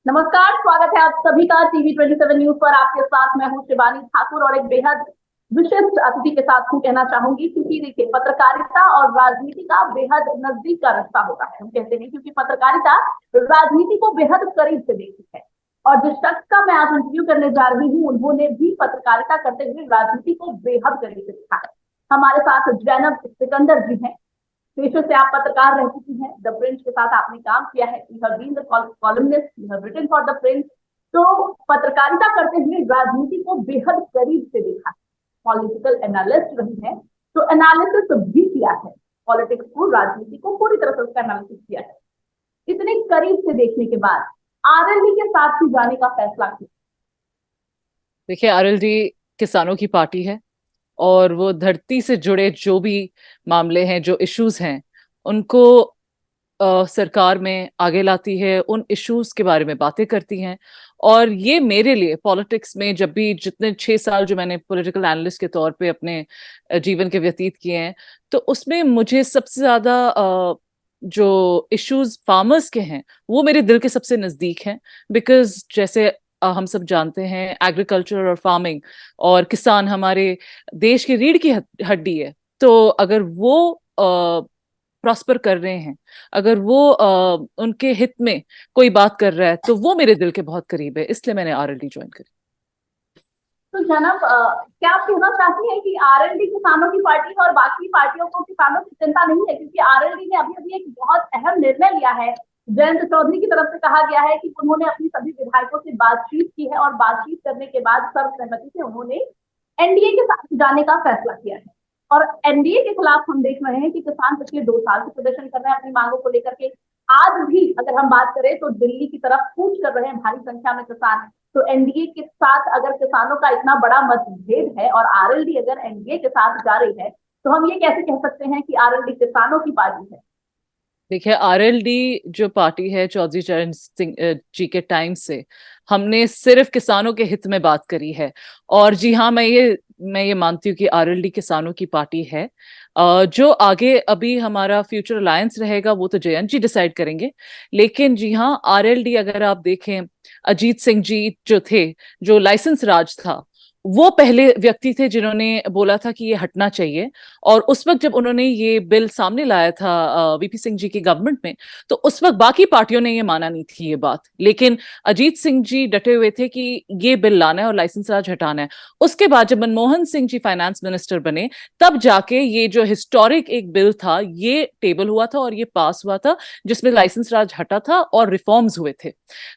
नमस्कार, स्वागत है आप सभी का TV 27 न्यूज पर। आपके साथ मैं हूं शिवानी ठाकुर और एक बेहद विशिष्ट अतिथि के साथ हूं कहना चाहूंगी, क्योंकि देखिए पत्रकारिता और राजनीति का बेहद नजदीक का रिश्ता होता है। हम कहते हैं क्योंकि पत्रकारिता राजनीति को बेहद करीब से देखती है। और जिस शख्स का मैं आज इंटरव्यू करने जा रही हूँ, उन्होंने भी पत्रकारिता करते हुए राजनीति को बेहद करीब से देखा है। हमारे साथ जैनब सिकंदर जी हैं। पेशे से आप पत्रकार रह चुकी हैं। द प्रिंट के साथ आपने काम किया है। You have been the columnist, you have written for the print. तो पत्रकारिता करते हुए राजनीति को बेहद करीब से देखा है। पॉलिटिकल एनालिस्ट रही है, तो एनालिसिस भी किया है। पॉलिटिक्स को, राजनीति को पूरी तरह से उसका एनालिसिस किया है। इतने करीब से देखने के बाद आरएलडी के साथ ही जाने का फैसला किया। देखिए, आरएलडी किसानों की पार्टी है और वो धरती से जुड़े जो भी मामले हैं, जो इश्यूज हैं, उनको सरकार में आगे लाती है, उन इश्यूज के बारे में बातें करती हैं। और ये मेरे लिए पॉलिटिक्स में जब भी जितने 6 साल जो मैंने पॉलिटिकल एनालिस्ट के तौर पे अपने जीवन के व्यतीत किए हैं, तो उसमें मुझे सबसे ज्यादा जो इश्यूज फार्मर्स के हैं वो मेरे दिल के सबसे नजदीक हैं। बिकॉज जैसे हम सब जानते हैं, एग्रीकल्चर और फार्मिंग और किसान हमारे देश की रीढ़ की हड्डी है। तो अगर वो प्रॉस्पर कर रहे हैं, अगर वो उनके हित में कोई बात कर रहा है, तो वो मेरे दिल के बहुत करीब है। इसलिए मैंने आरएलडी ज्वाइन करी। तो जनाब, क्या आप कहना चाहती हैं कि आरएलडी किसानों की पार्टी है और बाकी पार्टियों को किसानों की चिंता नहीं है? क्योंकि आरएलडी ने अभी अभी एक बहुत अहम निर्णय लिया है। जयंत चौधरी की तरफ से कहा गया है कि उन्होंने अपनी सभी विधायकों से बातचीत की है और बातचीत करने के बाद सर्वसहमति से उन्होंने एनडीए के साथ जाने का फैसला किया है। और एनडीए के खिलाफ हम देख रहे हैं कि किसान पिछले 2 साल से प्रदर्शन कर रहे हैं अपनी मांगों को लेकर के। आज भी अगर हम बात करें तो दिल्ली की तरफ कूच कर रहे हैं भारी संख्या में किसान। तो एनडीए के साथ अगर किसानों का इतना बड़ा मतभेद है और आरएलडी अगर एनडीए के साथ जा रही है, तो हम ये कैसे कह सकते हैं कि आरएलडी किसानों की पार्टी है? देखिए, आरएलडी जो पार्टी है, चौधरी चरण सिंह जी के टाइम से हमने सिर्फ किसानों के हित में बात करी है। और जी हाँ, मैं ये मानती हूँ कि आरएलडी किसानों की पार्टी है। जो आगे अभी हमारा फ्यूचर अलायंस रहेगा वो तो जयंत जी डिसाइड करेंगे। लेकिन जी हाँ, आरएलडी अगर आप देखें, अजीत सिंह जी जो थे, जो लाइसेंस राज था, वो पहले व्यक्ति थे जिन्होंने बोला था कि ये हटना चाहिए। और उस वक्त जब उन्होंने ये बिल सामने लाया था वीपी सिंह जी की गवर्नमेंट में, तो उस वक्त बाकी पार्टियों ने ये माना नहीं थी ये बात। लेकिन अजीत सिंह जी डटे हुए थे कि ये बिल लाना है और लाइसेंस राज हटाना है। उसके बाद जब मनमोहन सिंह जी फाइनेंस मिनिस्टर बने, तब जाके ये जो हिस्टोरिक एक बिल था ये टेबल हुआ था और ये पास हुआ था, जिसमें लाइसेंस राज हटा था और रिफॉर्म्स हुए थे।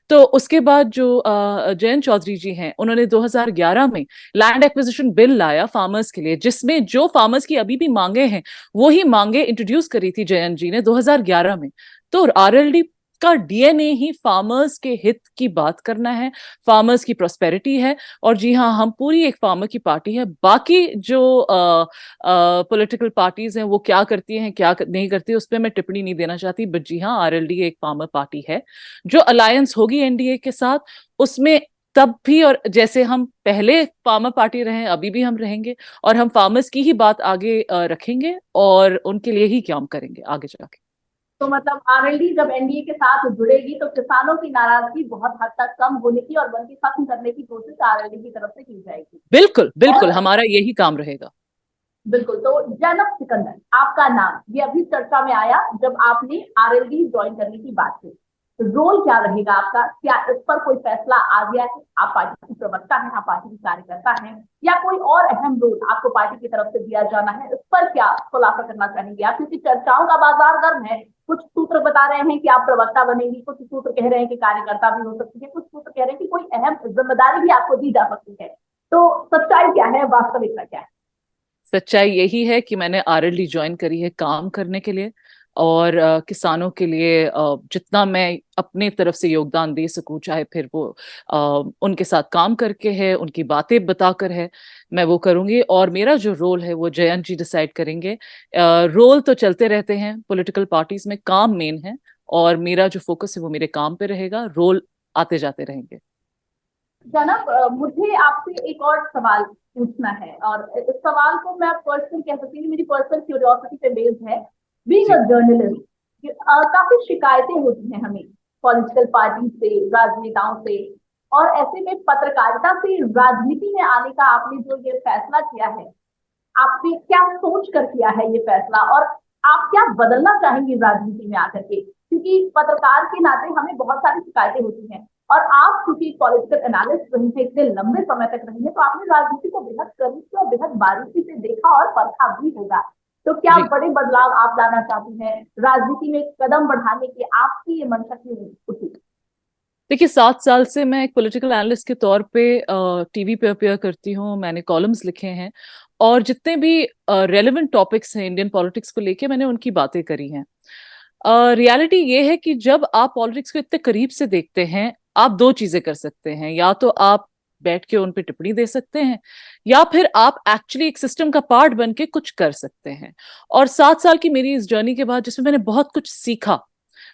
तो उसके बाद जो जयंत चौधरी जी हैं, उन्होंने 2011 में लैंड एक्विजिशन बिल लाया फार्मर्स के लिए, जिसमें जो फार्मर्स की अभी भी मांगे हैं वो ही मांगे इंट्रोड्यूस करी थी जयंत जी ने 2011 में। तो आरएलडी का डीएनए ही फार्मर्स के हित की बात करना है, फार्मर्स की प्रोस्पेरिटी है। और जी हाँ, हम पूरी एक फार्मर की पार्टी है। बाकी जो पॉलिटिकल पार्टीज हैं वो क्या करती हैं क्या नहीं करती, उस पर मैं टिप्पणी नहीं देना चाहती। बट जी हाँ, आरएलडी एक फार्मर पार्टी है। जो अलायंस होगी एनडीए के साथ, उसमें तब भी, और जैसे हम पहले फार्मर पार्टी रहे, अभी भी हम रहेंगे। और हम फार्मर्स की ही बात आगे रखेंगे और उनके लिए ही काम करेंगे आगे जाके। तो मतलब आरएलडी जब एनडीए के साथ जुड़ेगी तो किसानों की नाराजगी बहुत हद तक कम होने की और बल्कि खत्म करने की कोशिश आरएलडी की तरफ से की जाएगी। बिल्कुल बिल्कुल, और हमारा यही काम रहेगा। बिल्कुल, तो जैनब सिकंदर, आपका नाम ये अभी चर्चा में आया जब आपने आरएलडी ज्वाइन करने की बात की। रोल क्या रहेगा आपका? क्या इस पर कोई फैसला आ गया है? आप पार्टी की प्रवक्ता हैं, आप पार्टी की कार्यकर्ता हैं, या कोई और अहम रोल आपको पार्टी की तरफ से दिया जाना है? इस पर क्या खुलासा करना चाहेंगे आप? क्योंकि चर्चाओं का बाजार गर्म है। कुछ सूत्र बता रहे हैं कि आप प्रवक्ता बनेंगी, कुछ सूत्र कह रहे हैं कि कार्यकर्ता भी हो सकती है, कुछ सूत्र कह रहे हैं कि कोई अहम जिम्मेदारी भी आपको दी जा सकती है। तो सच्चाई क्या है, वास्तविकता क्या है? सच्चाई यही है कि मैंने आरएलडी ज्वाइन करी है काम करने के लिए। और किसानों के लिए जितना मैं अपने तरफ से योगदान दे सकूं, चाहे फिर वो उनके साथ काम करके है, उनकी बातें बताकर है, मैं वो करूंगी। और मेरा जो रोल है वो जयंत जी डिसाइड करेंगे। रोल तो चलते रहते हैं पॉलिटिकल पार्टीज में, काम मेन है। और मेरा जो फोकस है वो मेरे काम पे रहेगा, रोल आते जाते रहेंगे। जनाब, मुझे आपसे एक और सवाल पूछना है और इस सवाल को मैं पर्सनल कह सकती हूँ, मेरी पर्सनल क्यूरियोसिटी पे बेस्ड है। बीइंग अ जी। जर्नलिस्ट, काफी शिकायतें होती हैं हमें पॉलिटिकल पार्टी से, राजनेताओं से, और ऐसे में पत्रकारिता से राजनीति में आने का आपने जो ये फैसला किया है, आपने क्या सोच कर किया है ये फैसला, और आप क्या बदलना चाहेंगे राजनीति में आकर के? क्योंकि पत्रकार के नाते हमें बहुत सारी शिकायतें होती हैं, और आप क्योंकि पॉलिटिकल एनालिस्ट रही हैं, इतने लंबे समय तक रही हैं, तो आपने राजनीति को बेहद करीब से और बेहद बारीकी से देखा और परखा भी होगा। तो क्या जी बड़े बदलाव आप लाना चाहती हैं राजनीति में, कदम बढ़ाने की आपकी ये मंशा क्यों उठी? देखिए, 7 साल से मैं एक पॉलिटिकल एनालिस्ट के तौर पे टीवी पे अपीयर करती हूँ। मैंने कॉलम्स लिखे हैं और जितने भी रेलेवेंट टॉपिक्स हैं इंडियन पॉलिटिक्स को लेके, मैंने उनकी बातें करी हैं। रियलिटी ये है कि जब आप पॉलिटिक्स को इतने करीब से देखते हैं, आप दो चीजें कर सकते हैं। या तो आप बैठ के उन पे टिप्पणी दे सकते हैं, या फिर आप एक्चुअली एक सिस्टम का पार्ट बन के कुछ कर सकते हैं। और 7 साल की मेरी इस जर्नी के बाद, जिसमें मैंने बहुत कुछ सीखा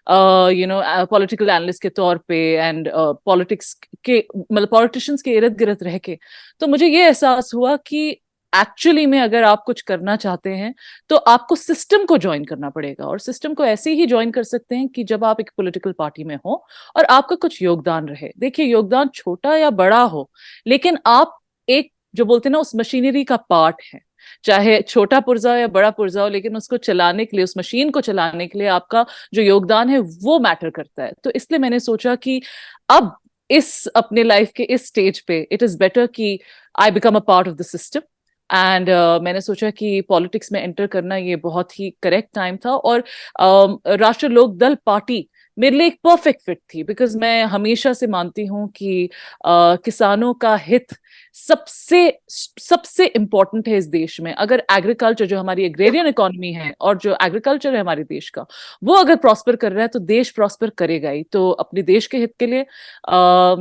पॉलिटिकल एनालिस्ट के तौर पे, एंड पॉलिटिक्स के मतलब पॉलिटिशियंस के इर्द गिर्द रह के, तो मुझे ये एहसास हुआ कि एक्चुअली में अगर आप कुछ करना चाहते हैं तो आपको सिस्टम को ज्वाइन करना पड़ेगा। और सिस्टम को ऐसे ही ज्वाइन कर सकते हैं कि जब आप एक पॉलिटिकल पार्टी में हो और आपका कुछ योगदान रहे। देखिए, योगदान छोटा या बड़ा हो, लेकिन आप एक, जो बोलते हैं ना, उस मशीनरी का पार्ट है। चाहे छोटा पुर्जा हो या बड़ा पुर्जा हो, लेकिन उसको चलाने के लिए, उस मशीन को चलाने के लिए आपका जो योगदान है वो मैटर करता है। तो इसलिए मैंने सोचा कि अब इस अपने लाइफ के इस स्टेज पे इट इज बेटर कि I become a part of the system. And मैंने सोचा कि पॉलिटिक्स में एंटर करना ये बहुत ही करेक्ट टाइम था। और राष्ट्रीय लोक दल पार्टी मेरे लिए एक परफेक्ट फिट थी, बिकॉज मैं हमेशा से मानती हूं कि किसानों का हित सबसे सबसे इम्पोर्टेंट है इस देश में। अगर एग्रीकल्चर, जो हमारी एग्रेरियन इकोनॉमी है और जो एग्रीकल्चर है हमारे देश का, वो अगर प्रॉस्पर कर रहा है तो देश प्रॉस्पर करेगा ही। तो अपने देश के हित के लिए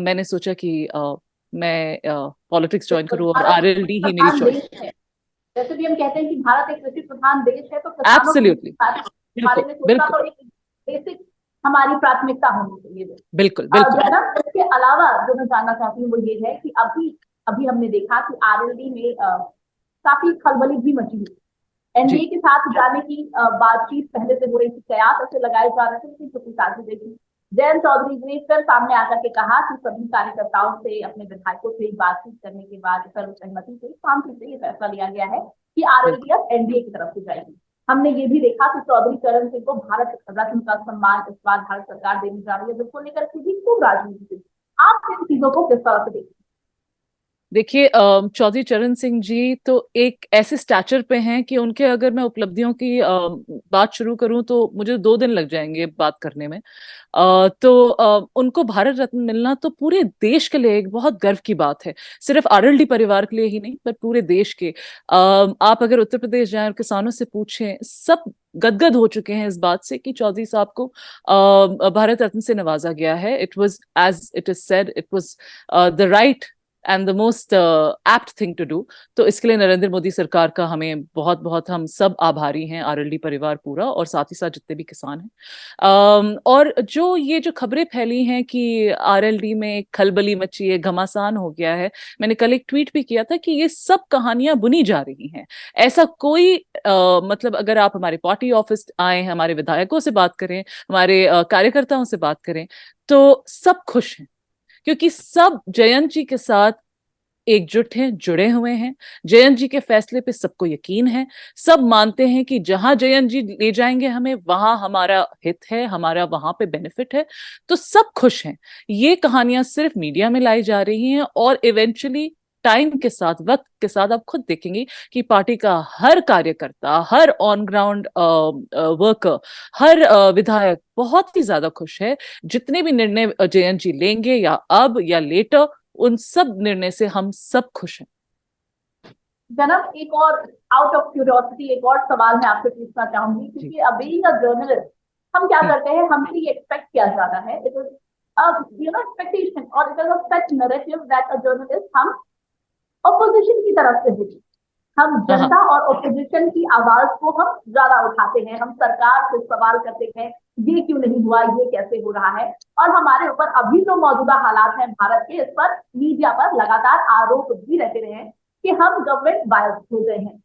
मैंने सोचा कि मैं पॉलिटिक्स ज्वाइन करूं और भारत एक आरएलडी कृषि ही मेरी प्रधान चॉइस। देश है, जैसे भी हम कहते हैं कि भारत एक कृषि प्रधान देश है, तो किसानों के एब्सोल्युटली, बारे बिल्कुल में सोचना बिल्कुल तो एक बेसिक हमारी प्राथमिकता होनी चाहिए। बिल्कुल बिल्कुल। जनाब, इसके अलावा जो मैं जानना चाहती हूँ वो ये है कि अभी अभी हमने देखा कि आरएलडी में काफी खलबली भी मची हुई। एनडीए जी के साथ जाने की बातचीत पहले से हो रही थी, कयास ऐसे लगाए जा रहे थे, लेकिन चुप्पी साधी देखी। जयंत चौधरी ने फिर सामने आकर के कहा कि सभी कार्यकर्ताओं से, अपने विधायकों से बातचीत करने के बाद सर्वसहमति से, शांति से ये फैसला लिया गया है कि आरएलडी बिल्कुल। अब एनडीए की तरफ से जाएगी। हमने ये भी देखा कि चौधरी चरण सिंह को भारत रत्न का सम्मान इस बार भारत सरकार देने जा रही है, जिसको लेकर के भी खूब राजनीति हुई। आप इन चीजों को किस तरह से देखते हैं? देखिए, चौधरी चरण सिंह जी तो एक ऐसे स्टैचर पे हैं कि उनके, अगर मैं उपलब्धियों की बात शुरू करूं तो मुझे 2 दिन लग जाएंगे बात करने में। उनको भारत रत्न मिलना तो पूरे देश के लिए एक बहुत गर्व की बात है। सिर्फ आरएलडी परिवार के लिए ही नहीं, पर पूरे देश के। आप अगर उत्तर प्रदेश जाएं और किसानों से पूछें, सब गदगद हो चुके हैं इस बात से कि चौधरी साहब को भारत रत्न से नवाजा गया है। It was, as it is said, it was the right and the most apt thing to do. तो इसके लिए नरेंद्र मोदी सरकार का हमें बहुत बहुत, हम सब आभारी हैं, आरएलडी परिवार पूरा, और साथ ही साथ जितने भी किसान हैं। और जो ये जो खबरें फैली हैं कि आरएलडी में खलबली मची है, घमासान हो गया है, मैंने कल एक ट्वीट भी किया था कि ये सब कहानियां बुनी जा रही हैं। ऐसा कोई मतलब, अगर आप हमारे पार्टी ऑफिस आए, हमारे विधायकों से बात करें, हमारे कार्यकर्ताओं से बात करें, तो सब खुश हैं, क्योंकि सब जयंत जी के साथ एकजुट हैं, जुड़े हुए हैं। जयंत जी के फैसले पे सबको यकीन है। सब मानते हैं कि जहां जयंत जी ले जाएंगे हमें, वहां हमारा हित है, हमारा वहां पे बेनिफिट है। तो सब खुश हैं। ये कहानियां सिर्फ मीडिया में लाई जा रही हैं, और इवेंचुअली टाइम के साथ, वक्त के साथ आप खुद देखेंगे कि पार्टी का हर कार्यकर्ता, हर ऑन ग्राउंड वर्कर, हर विधायक बहुत ही ज्यादा खुश है। जितने भी निर्णय जयंत जी लेंगे, या अब या लेटर, उन सब निर्णय से हम सब खुश हैं। जनाब, एक और आउट ऑफ क्यूरियोसिटी एक और सवाल मैं आपसे पूछना चाहूंगी, जी क्योंकि बीइंग अ जर्नलिस्ट हम क्या हम्म, करते हैं, हमसे ये एक्सपेक्ट किया जाता है, इट इज एक्सपेक्टेशन, और it is a such narrative that a journalist हम ऑपोजिशन की तरफ से होती, हम हाँ हाँ जनता और ऑपोजिशन की आवाज को हम ज्यादा उठाते हैं, हम सरकार से सवाल करते हैं ये क्यों नहीं हुआ, ये कैसे हो रहा है। और हमारे ऊपर अभी जो मौजूदा हालात हैं भारत के, इस पर मीडिया पर लगातार आरोप भी रहते रहे हैं कि हम गवर्नमेंट बायस हो गए हैं।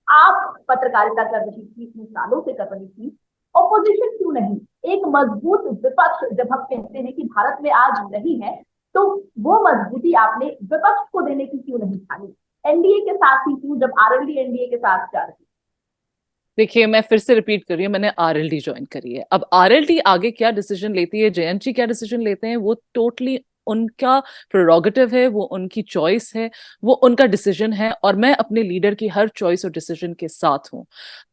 आप पत्रकारिता कर रही थी, इतने सालों से कर रही थी, ऑपोजिशन क्यों नहीं? एक मजबूत विपक्ष जब हम कहते हैं कि भारत में आज नहीं है, तो वो मजबूती आपने विपक्ष को देने की क्यों नहीं ठानी? एनडीए के साथ ही क्यों, जब आरएलडी एनडीए के साथ जा रही? देखिए, मैं फिर से रिपीट कर रही हूँ, मैंने आरएलडी ज्वाइन करी है। अब आरएलडी आगे क्या डिसीजन लेती है, जयंत जी क्या डिसीजन लेते हैं, वो टोटली उनका प्रोरोगेटिव है, वो उनकी चॉइस है, वो उनका डिसीजन है, और मैं अपने लीडर की हर चॉइस और डिसीजन के साथ हूँ।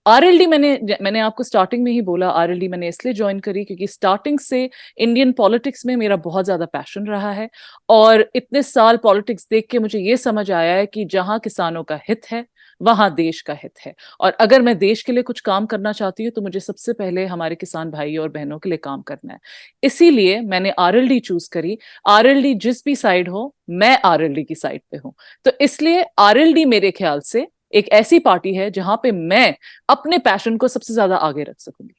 आरएलडी मैंने आपको स्टार्टिंग में ही बोला, आरएलडी मैंने इसलिए ज्वाइन करी क्योंकि स्टार्टिंग से इंडियन पॉलिटिक्स में मेरा बहुत ज्यादा पैशन रहा है, और इतने साल पॉलिटिक्स देख के मुझे ये समझ आया है कि जहां किसानों का हित है वहां देश का हित है। और अगर मैं देश के लिए कुछ काम करना चाहती हूँ तो मुझे सबसे पहले हमारे किसान भाई और बहनों के लिए काम करना है। इसीलिए मैंने आरएलडी चूज करी। आरएलडी जिस भी साइड हो, मैं आरएलडी की साइड पे हूं। तो इसलिए आरएलडी मेरे ख्याल से एक ऐसी पार्टी है जहां पे मैं अपने पैशन को सबसे ज्यादा आगे रख सकूंगी।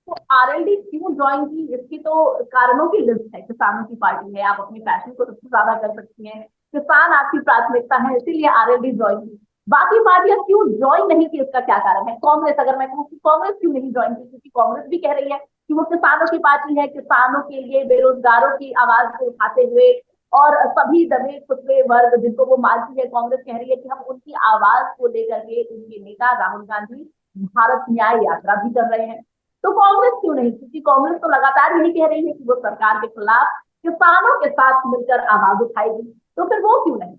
तो आरएलडी क्यों ज्वाइन की, इसकी तो कारणों की लिस्ट है। किसानों की पार्टी है, आप अपने पैशन को सबसे ज्यादा कर सकती हैं, किसान आपकी प्राथमिकता है, इसीलिए आरएलडी ज्वाइन की। बाकी पार्टियां क्यों ज्वाइन नहीं की, इसका क्या कारण है? कांग्रेस, अगर मैं कहूँ कि कांग्रेस क्यों नहीं ज्वाइन की, क्योंकि कांग्रेस भी कह रही है कि वो किसानों की पार्टी है, किसानों के लिए, बेरोजगारों की आवाज को उठाते हुए, और सभी दबे कुचले वर्ग जिनको वो मानती है, कांग्रेस कह रही है कि हम उनकी आवाज को लेकर के उनके नेता राहुल गांधी भारत न्याय यात्रा भी कर रहे हैं। तो कांग्रेस क्यों नहीं? क्योंकि कांग्रेस तो लगातार यही कह रही है कि वो सरकार के खिलाफ किसानों के साथ मिलकर आवाज उठाएगी, तो फिर वो क्यों नहीं?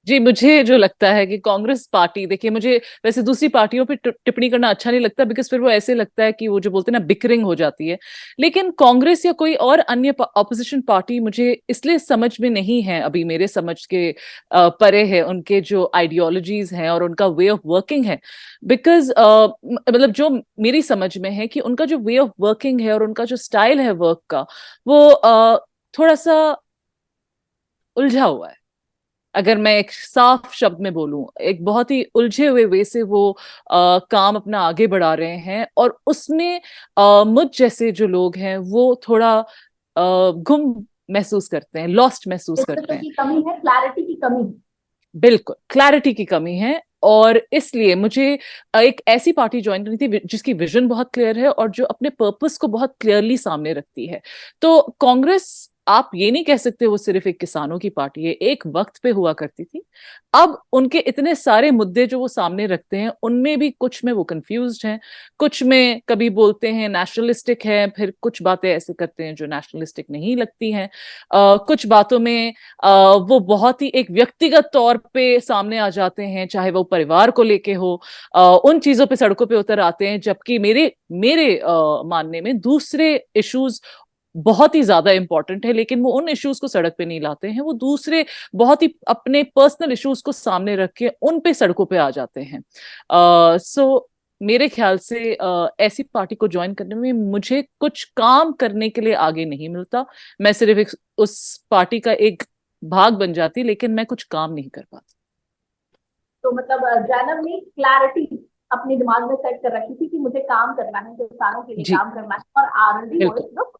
जी, मुझे जो लगता है कि कांग्रेस पार्टी, देखिए मुझे वैसे दूसरी पार्टियों पे टिप्पणी करना अच्छा नहीं लगता, बिकॉज फिर वो ऐसे लगता है कि वो जो बोलते हैं ना, बिकरिंग हो जाती है। लेकिन कांग्रेस या कोई और अन्य ऑपोजिशन पार्टी मुझे इसलिए समझ में नहीं है, अभी मेरे समझ के परे है उनके जो आइडियोलॉजीज हैं और उनका वे ऑफ वर्किंग है। बिकॉज मतलब जो मेरी समझ में है कि उनका जो वे ऑफ वर्किंग है और उनका जो स्टाइल है वर्क का, वो थोड़ा सा उलझा हुआ है। अगर मैं एक साफ शब्द में बोलूं, एक बहुत ही उलझे हुए वे से वो काम अपना आगे बढ़ा रहे हैं, और उसमें मुझ जैसे जो लोग हैं वो थोड़ा गुम महसूस करते हैं, लॉस्ट महसूस करते नेतृत्व हैं। की कमी है, क्लैरिटी की कमी है। बिल्कुल क्लैरिटी की कमी है, और इसलिए मुझे एक ऐसी पार्टी ज्वाइन करनी थी जिसकी विजन बहुत क्लियर है और जो अपने पर्पस को बहुत क्लियरली सामने रखती है। तो कांग्रेस, आप ये नहीं कह सकते वो सिर्फ एक किसानों की पार्टी है, एक वक्त पे हुआ करती थी। अब उनके इतने सारे मुद्दे जो वो सामने रखते हैं, उनमें भी कुछ में वो कंफ्यूज्ड हैं, कुछ में कभी बोलते हैं नेशनलिस्टिक है, फिर कुछ बातें ऐसे करते हैं जो नेशनलिस्टिक नहीं लगती हैं। कुछ बातों में वो बहुत ही एक व्यक्तिगत तौर पे सामने आ जाते हैं, चाहे वो परिवार को लेके हो, उन चीजों पे सड़कों पे उतर आते हैं, जबकि मेरे मेरे मानने में दूसरे इश्यूज बहुत ही ज्यादा इंपॉर्टेंट है, लेकिन वो उन इश्यूज को सड़क पे नहीं लाते हैं, वो दूसरे बहुत ही अपने पर्सनल इश्यूज को सामने रख के उन पे सड़कों पे आ जाते हैं। सो मेरे ख्याल से ऐसी पार्टी को ज्वाइन करने में मुझे कुछ काम करने के लिए आगे नहीं मिलता। मैं सिर्फ उस पार्टी का एक भाग बन जाती, लेकिन मैं कुछ काम नहीं कर पाती। तो मतलब जैनब ने क्लैरिटी अपने दिमाग में सेट कर रखी थी कि मुझे काम करना है, किसानों के लिए जी काम करना है, और आरएलडी बिल्कुल। वॉइस।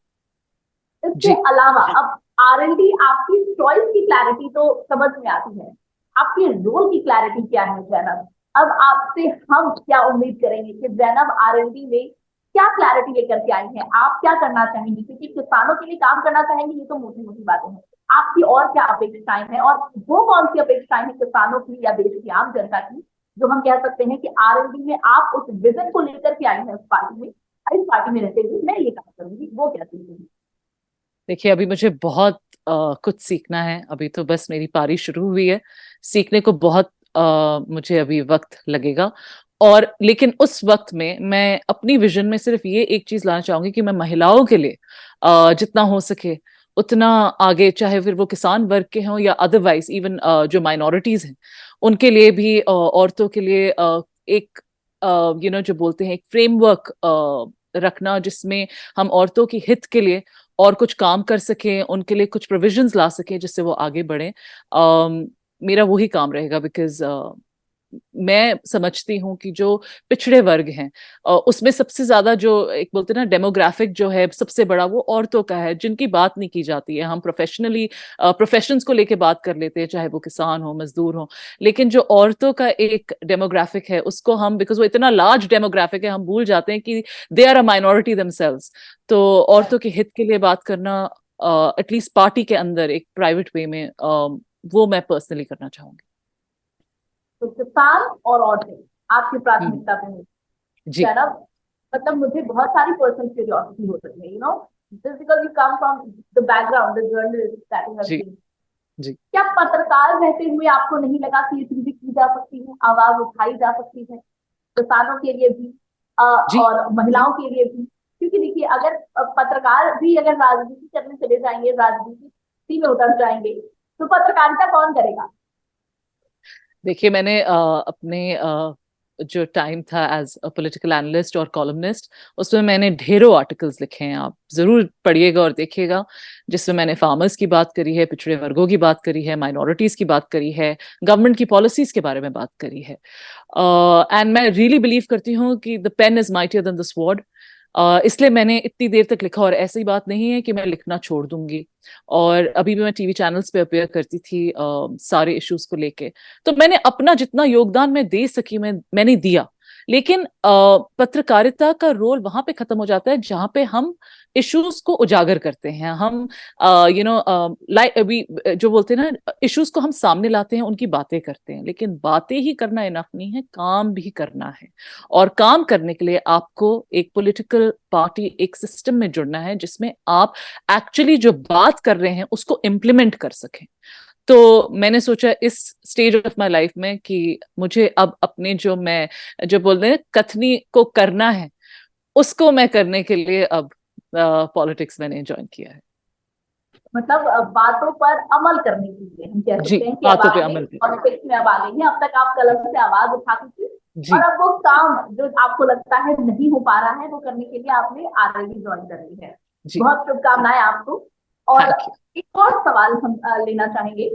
इसके जी अलावा अब आरएलडी, आपकी चॉइस की क्लैरिटी तो समझ में आती है, आपके रोल की क्लैरिटी क्या है जैनब? अब आपसे हम क्या उम्मीद करेंगे कि जैनब आरएलडी में क्या क्लैरिटी लेकर के आई है? आप क्या करना चाहेंगी? क्योंकि किसानों के लिए काम करना चाहेंगे, ये तो मोटी मोटी बातें हैं। आपकी और क्या अपेक्षाएं हैं, और वो कौन सी अपेक्षाएं हैं किसानों की या देश की आम जनता की, जो हम कह सकते हैं कि आरएलडी में आप उस विजन को लेकर के आई हैं उस पार्टी में, इस पार्टी में रहते हुए मैं ये काम करूंगी, वो क्या चीजें हैं? देखिए, अभी मुझे बहुत कुछ सीखना है, अभी तो बस मेरी पारी शुरू हुई है। सीखने को बहुत मुझे अभी वक्त लगेगा, और लेकिन उस वक्त में मैं अपनी विजन में सिर्फ ये एक चीज लाना चाहूंगी कि मैं महिलाओं के लिए जितना हो सके उतना आगे, चाहे फिर वो किसान वर्ग के हों या अदरवाइज इवन जो माइनॉरिटीज हैं, उनके लिए भी, औरतों के लिए एक जो बोलते हैं एक फ्रेमवर्क रखना, जिसमें हम औरतों की हित के लिए और कुछ काम कर सकें, उनके लिए कुछ प्रोविजंस ला सकें जिससे वो आगे बढ़े। मेरा वही काम रहेगा, बिकॉज मैं समझती हूँ कि जो पिछड़े वर्ग हैं उसमें सबसे ज्यादा जो एक बोलते हैं ना डेमोग्राफिक जो है सबसे बड़ा वो औरतों का है, जिनकी बात नहीं की जाती है। हम प्रोफेशंस को लेके बात कर लेते हैं, चाहे वो किसान हो, मजदूर हो, लेकिन जो औरतों का एक डेमोग्राफिक है उसको हम, बिकॉज वो इतना लार्ज डेमोग्राफिक है, हम भूल जाते हैं कि they are a minority themselves. तो औरतों के हित के लिए बात करना एटलीस्ट पार्टी के अंदर एक प्राइवेट वे में वो मैं पर्सनली करना चाहूंगी। तो किसान और औरतें आपकी हम्म, प्राथमिकता पे होती जी है ना? मतलब मुझे बहुत सारी पर्सनल क्यूरियोसिटी हो सकती है, just because you come from the background, the journalist that you have ji been. जी क्या पत्रकार रहते हुए आपको नहीं लगा कि ये चीजें की जा सकती है, आवाज उठाई जा सकती है, किसानों के लिए भी जी और महिलाओं के लिए भी? क्योंकि देखिए, अगर पत्रकार भी अगर राजनीति करने चले जाएंगे, राजनीति में उतर जाएंगे, तो पत्रकारिता कौन करेगा? देखिए, मैंने अपने जो टाइम था एज अ पॉलिटिकल एनालिस्ट और कॉलमनिस्ट, उसमें मैंने ढेरों आर्टिकल्स लिखे हैं, आप जरूर पढ़िएगा और देखिएगा, जिसमें मैंने फार्मर्स की बात करी है, पिछड़े वर्गों की बात करी है, माइनॉरिटीज की बात करी है, गवर्नमेंट की पॉलिसीज के बारे में बात करी है। एंड मैं रियली बिलीव करती हूँ कि the pen is mightier than the sword. इसलिए मैंने इतनी देर तक लिखा, और ऐसी बात नहीं है कि मैं लिखना छोड़ दूंगी। और अभी भी मैं टीवी चैनल्स पे अपेयर करती थी सारे इश्यूज को लेके, तो मैंने अपना जितना योगदान मैं दे सकी मैंने दिया। लेकिन पत्रकारिता का रोल वहां पे खत्म हो जाता है जहां पे हम इश्यूज को उजागर करते हैं, हम लाइक अभी जो बोलते हैं ना, इश्यूज को हम सामने लाते हैं, उनकी बातें करते हैं, लेकिन बातें ही करना इनफ नहीं है, काम भी करना है। और काम करने के लिए आपको एक पॉलिटिकल पार्टी, एक सिस्टम में जुड़ना है जिसमें आप एक्चुअली जो बात कर रहे हैं उसको इम्प्लीमेंट कर सकें। तो मैंने सोचा इस स्टेज ऑफ माय लाइफ में कि मुझे अब अपने जो बोलते हैं कथनी को करना है, उसको मैं करने के लिए अब पॉलिटिक्स मैंने ज्वाइन किया है। मतलब बातों पर अमल करने के लिए हम कह जी, सकते हैं कि अब बातों पे आपने अमल पे। पॉलिटिक्स में अब आ गई हैं। अब तक आप कलम से आवाज उठाती थी, और जी अब वो काम जो आपको लगता है नहीं हो पा रहा है, वो करने के लिए आपने आरएलडी ज्वाइन कर ली है। जी, बहुत शुभकामनाएं आपको। और थैंक यू। एक और सवाल हम लेना चाहेंगे।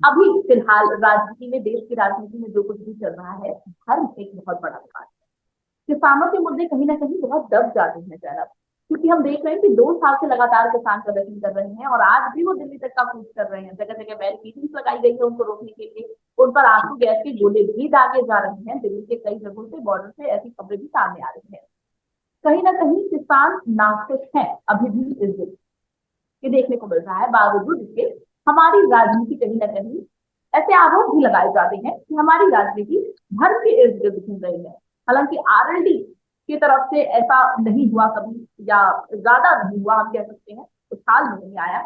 अभी फिलहाल राजनीति में, देश की राजनीति में जो कुछ भी चल रहा है, धर्म एक बहुत बड़ा विवाद है। किसानों के मुद्दे कहीं ना कहीं बहुत दब जाते हैं जरा, क्योंकि हम देख रहे हैं कि 2 साल से लगातार किसान प्रदर्शन कर रहे हैं, और आज भी वो दिल्ली तक का कूच कर रहे हैं। जगह जगह बैरिकेडिंग लगाई गई है उनको रोकने के लिए, उन पर आंसू गैस के गोले भी दागे जा रहे हैं। दिल्ली के कई जगहों से, बॉर्डर से ऐसी खबरें भी सामने आ रही है। कहीं ना कहीं किसान नाखुश हैं अभी भी इस दिन, ये देखने को मिल रहा है। बावजूद इसके हमारी राजनीति कहीं ना कहीं ऐसे आरोप भी लगाए जाते हैं कि हमारी राजनीति धर्म के इर्द गिर्द घूम रही है। हालांकि आरएलडी की तरफ से ऐसा नहीं हुआ कभी, या ज्यादा नहीं हुआ, हम कह सकते हैं कुछ साल में नहीं आया।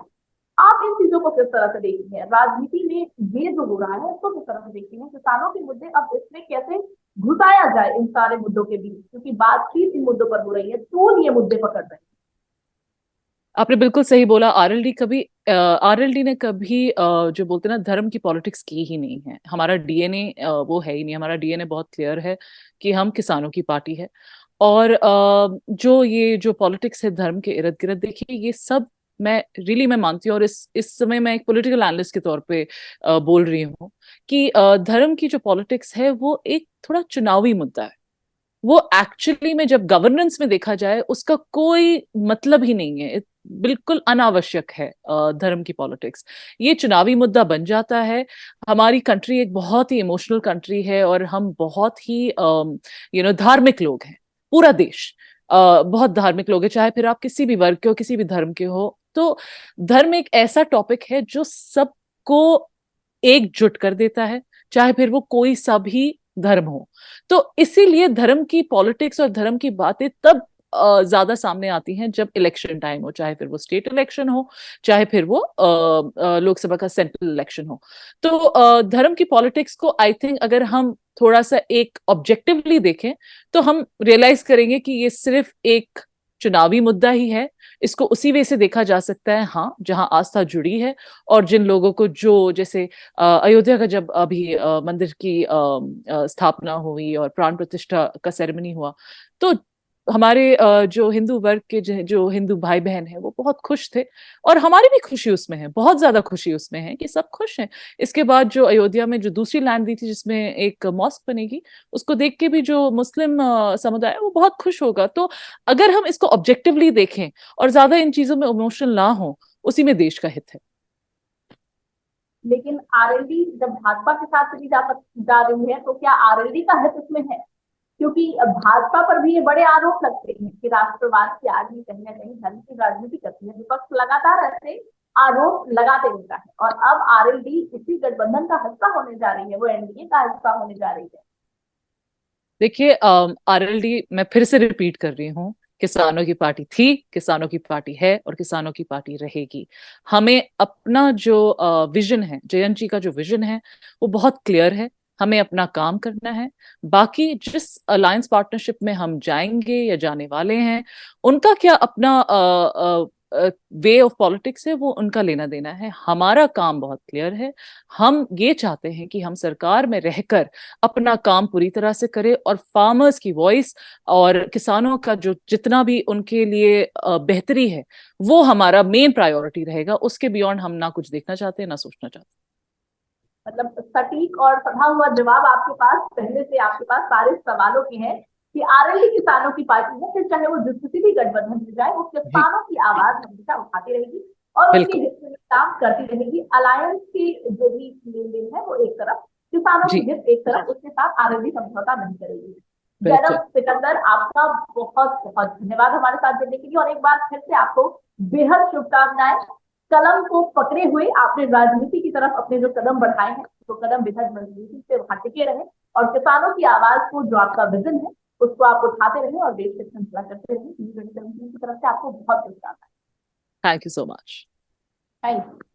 आप इन चीजों को किस तरह से देखती हैं? राजनीति में ये जो हो रहा है उसको किस तरह से देखती हैं? किसानों के मुद्दे अब इसमें कैसे घुसाया जाए इन सारे मुद्दों के बीच, क्योंकि बातचीत इन मुद्दों पर हो रही है, टूल ये मुद्दे पकड़ रहे हैं। आपने बिल्कुल सही बोला। आरएलडी ने कभी जो बोलते हैं ना धर्म की पॉलिटिक्स की ही नहीं है। हमारा डीएनए वो है ही नहीं। हमारा डीएनए बहुत क्लियर है कि हम किसानों की पार्टी है। और जो ये जो पॉलिटिक्स है धर्म के इर्द गिर्द, देखिए ये सब मैं मानती हूँ, और इस समय मैं एक पॉलिटिकल एनालिस्ट के तौर पे बोल रही हूँ कि धर्म की जो पॉलिटिक्स है वो एक थोड़ा चुनावी मुद्दा है। वो एक्चुअली में जब गवर्नेंस में देखा जाए उसका कोई मतलब ही नहीं है, बिल्कुल अनावश्यक है। धर्म की पॉलिटिक्स ये चुनावी मुद्दा बन जाता है। हमारी कंट्री एक बहुत ही इमोशनल कंट्री है, और हम बहुत ही धार्मिक लोग हैं। पूरा देश बहुत धार्मिक लोग हैं, चाहे फिर आप किसी भी वर्ग के हो, किसी भी धर्म के हो। तो धर्म एक ऐसा टॉपिक है जो सबको एकजुट कर देता है, चाहे फिर वो कोई सा भी धर्म हो। तो इसीलिए धर्म की पॉलिटिक्स और धर्म की बातें तब ज्यादा सामने आती हैं जब इलेक्शन टाइम हो, चाहे फिर वो स्टेट इलेक्शन हो, चाहे फिर वो लोकसभा का सेंट्रल इलेक्शन हो। तो धर्म की पॉलिटिक्स को आई थिंक अगर हम थोड़ा सा एक ऑब्जेक्टिवली देखें, तो हम रियलाइज करेंगे कि ये सिर्फ एक चुनावी मुद्दा ही है। इसको उसी वे से देखा जा सकता है, हाँ, जहां आस्था जुड़ी है, और जिन लोगों को जो जैसे अयोध्या का जब अभी मंदिर की स्थापना हुई और प्राण प्रतिष्ठा का सेरेमनी हुआ, तो हमारे जो हिंदू वर्ग के जो हिंदू भाई बहन हैं वो बहुत खुश थे, और हमारी भी खुशी उसमें है, बहुत ज्यादा खुशी उसमें है कि सब खुश हैं। इसके बाद जो अयोध्या में जो दूसरी लैंड दी थी जिसमें एक मॉस्क बनेगी, उसको देख के भी जो मुस्लिम समुदाय है वो बहुत खुश होगा। तो अगर हम इसको ऑब्जेक्टिवली देखें और ज्यादा इन चीजों में इमोशनल ना हो, उसी में देश का हित है। लेकिन आरएलडी जब भाजपा के साथ चली जा रही है तो क्या आरएलडी का हित इसमें है? क्योंकि भाजपा पर भी ये बड़े आरोप लगते हैं कि राष्ट्रवाद की आग में कहीं ना कहीं धर्म की राजनीति करती है। विपक्ष लगातार ऐसे आरोप लगाते रहता है और अब आरएलडी इसी गठबंधन का हिस्सा होने जा रही है, वो एनडीए का हिस्सा होने जा रही है। देखिए, आरएलडी, मैं फिर से रिपीट कर रही हूँ, किसानों की पार्टी थी, किसानों की पार्टी है और किसानों की पार्टी रहेगी। हमें अपना जो विजन है, जयंत जी का जो विजन है वो बहुत क्लियर है। हमें अपना काम करना है। बाकी जिस अलायंस पार्टनरशिप में हम जाएंगे या जाने वाले हैं, उनका क्या अपना वे ऑफ पॉलिटिक्स है, वो उनका लेना देना है। हमारा काम बहुत क्लियर है। हम ये चाहते हैं कि हम सरकार में रहकर अपना काम पूरी तरह से करें और फार्मर्स की वॉइस और किसानों का जो जितना भी उनके लिए बेहतरी है, वो हमारा मेन प्रायोरिटी रहेगा। उसके बियॉन्ड हम ना कुछ देखना चाहते हैं ना सोचना चाहते। मतलब सटीक और सधा हुआ जवाब आपके पास पहले से, आपके पास सारे सवालों के हैं कि आरएलडी किसानों की पार्टी है, फिर चाहे वो जिस किसी भी गठबंधन में जाए वो जी, किसानों की आवाज हमेशा उठाती रहेगी और उनके बिल्कुल। हित में काम करती रहेगी। अलायंस की जो भी लेन देन है वो एक तरफ, किसानों जी, की हित एक तरफ, उसके साथ आरएलडी समझौता नहीं करेगी। बिल्कुल। जैनब सिकंदर, आपका बहुत बहुत धन्यवाद हमारे साथ जुड़ने के लिए, और एक बार फिर से आपको बेहद शुभकामनाएं। कलम को पकड़े हुए आपने राजनीति की तरफ अपने जो कदम बढ़ाए हैं, तो कदम बेहद मजबूती से वहां टिके रहे और किसानों की आवाज को, जो आपका विजन है, उसको आप उठाते रहे और देश के फैसला करते रहे। की तरफ से आपको बहुत शुभकामनाएं। Thank you so much. Thank you.